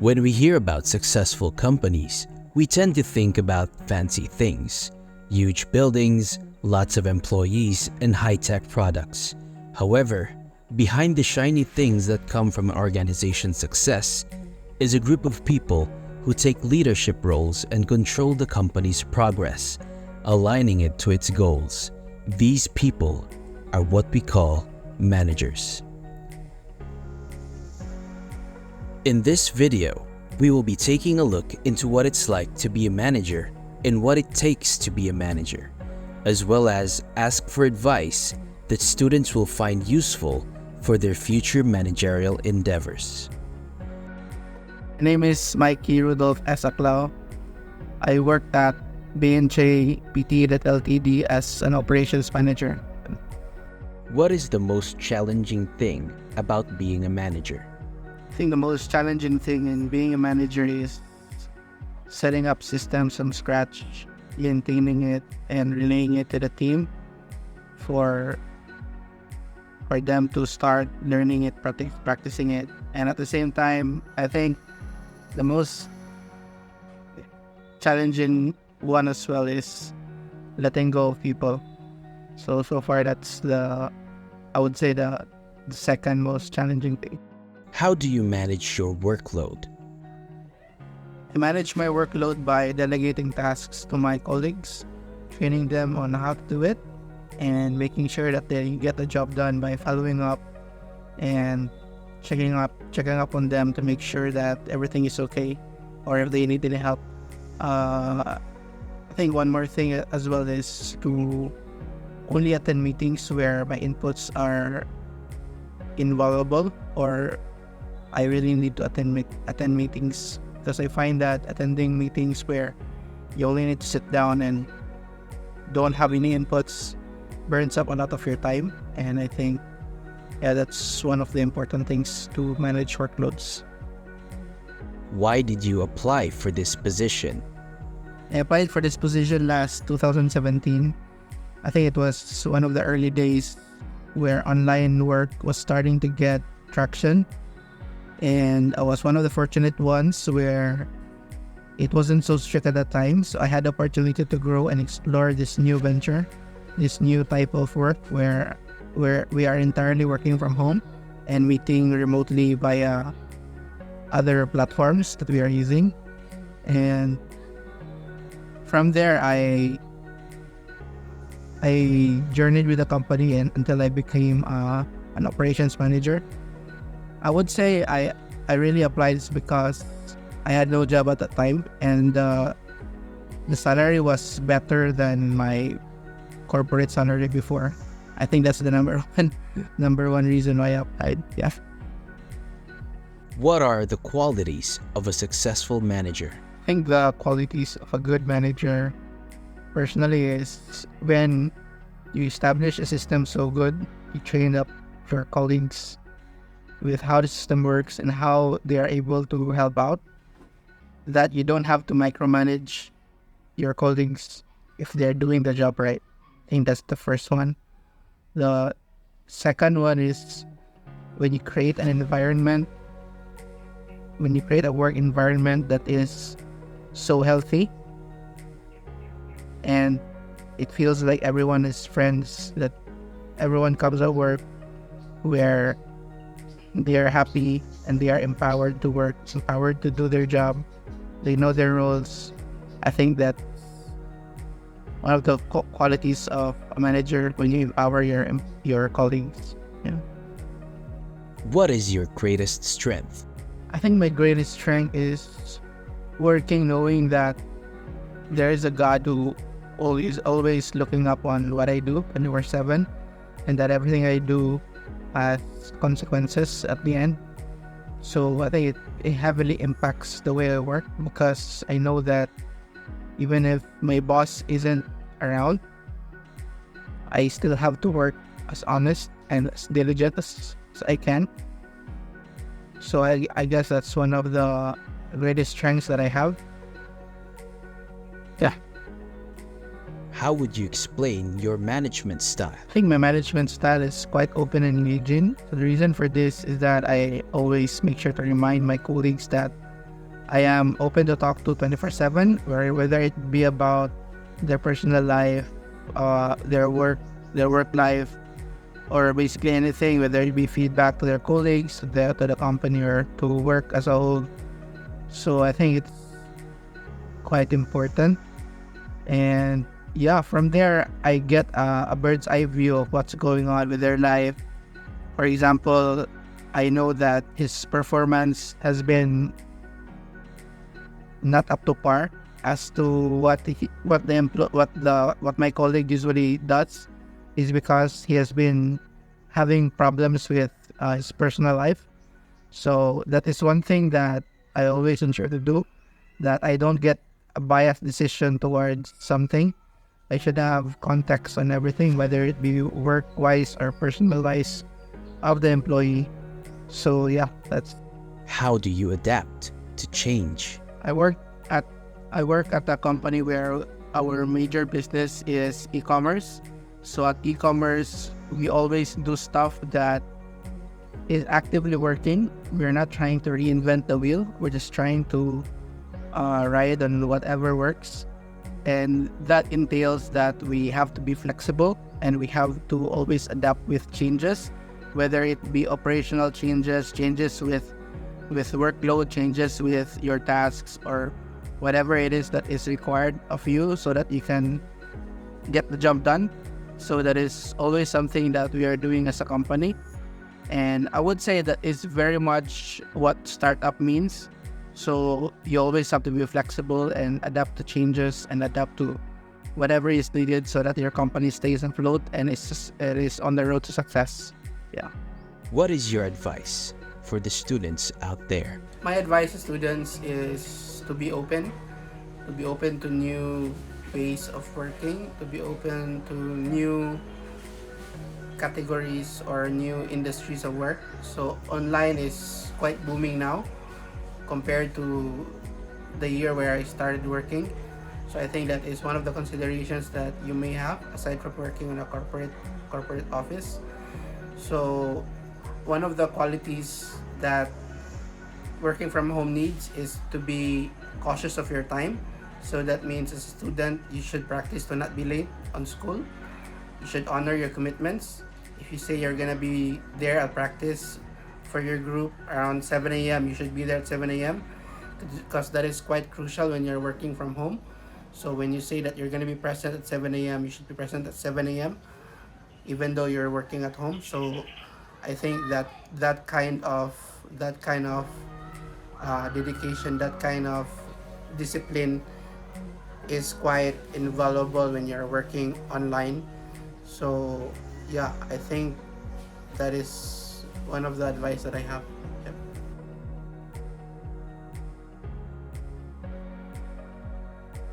When we hear about successful companies, we tend to think about fancy things, huge buildings, lots of employees, and high-tech products. However, behind the shiny things that come from an organization's success is a group of people who take leadership roles and control the company's progress, aligning it to its goals. These people are what we call managers. In this video, we will be taking a look into what it's like to be a manager and what it takes to be a manager, as well as ask for advice that students will find useful for their future managerial endeavors. My name is Mikey Rudolph S. Aclao. I worked at B&J PT Ltd as an operations manager. What is the most challenging thing about being a manager? I think the most challenging thing in being a manager is setting up systems from scratch, maintaining it, and relaying it to the team for them to start learning it, practicing it. And at the same time, I think the most challenging one as well is letting go of people. So far that's I would say the second most challenging thing. How do you manage your workload? I manage my workload by delegating tasks to my colleagues, training them on how to do it, and making sure that they get the job done by following up and checking up on them to make sure that everything is okay, or if they need any help. I think one more thing as well is to only attend meetings where my inputs are invaluable, or I really need to attend meetings, because I find that attending meetings where you only need to sit down and don't have any inputs burns up a lot of your time. And I think that's one of the important things to manage workloads. Why did you apply for this position? I applied for this position last 2017. I think it was one of the early days where online work was starting to get traction. And I was one of the fortunate ones where it wasn't so strict at that time. So I had the opportunity to grow and explore this new venture, this new type of work where we are entirely working from home and meeting remotely via other platforms that we are using. And from there, I journeyed with the company until I became an operations manager. I would say I really applied this because I had no job at that time, and the salary was better than my corporate salary before. I think that's the number one reason why I applied. Yeah. What are the qualities of a successful manager? I think the qualities of a good manager, personally, is when you establish a system so good, you train up your colleagues with how the system works and how they are able to help out, that you don't have to micromanage your colleagues if they're doing the job right. I think that's the first one. The second one is when you create a work environment that is so healthy and it feels like everyone is friends, that everyone comes to work where they are happy and they are empowered to work, empowered to do their job. They know their roles. I think that one of the qualities of a manager when you empower your colleagues. Yeah. What is your greatest strength? I think my greatest strength is working knowing that there is a God who is always looking up on what I do 24/7, and that everything I do has consequences at the end. So I think it heavily impacts the way I work, because I know that even if my boss isn't around, I still have to work as honest and as diligent as I can. So I guess that's one of the greatest strengths that I have. Yeah. How would you explain your management style? I think my management style is quite open and engaging. So the reason for this is that I always make sure to remind my colleagues that I am open to talk to 24/7, whether it be about their personal life, their work life, or basically anything, whether it be feedback to their colleagues, to the company, or to work as a whole. So I think it's quite important. And yeah, from there, I get a bird's eye view of what's going on with their life. For example, I know that his performance has been not up to par as to what my colleague usually does, is because he has been having problems with his personal life. So that is one thing that I always ensure to do, that I don't get a biased decision towards something. I should have context on everything, whether it be work-wise or personal-wise of the employee. So yeah, that's. How do you adapt to change? I work at a company where our major business is e-commerce. So at e-commerce, we always do stuff that is actively working. We're not trying to reinvent the wheel. We're just trying to ride on whatever works. And that entails that we have to be flexible and we have to always adapt with changes, whether it be operational changes with workload, changes with your tasks, or whatever it is that is required of you so that you can get the job done. So that is always something that we are doing as a company. And I would say that is very much what startup means. So you always have to be flexible and adapt to changes and adapt to whatever is needed so that your company stays afloat and it is on the road to success. Yeah. What is your advice for the students out there? My advice to students is to be open to new ways of working, to be open to new categories or new industries of work. So online is quite booming now compared to the year where I started working. So I think that is one of the considerations that you may have aside from working in a corporate office. So one of the qualities that working from home needs is to be cautious of your time. So that means as a student, you should practice to not be late on school. You should honor your commitments. If you say you're gonna be there at practice for your group around 7 a.m., you should be there at 7 a.m. because that is quite crucial when you're working from home. So when you say that you're gonna be present at 7 a.m., you should be present at 7 a.m. even though you're working at home. So I think that kind of dedication, that kind of discipline is quite invaluable when you're working online. So yeah, I think that is one of the advice that I have.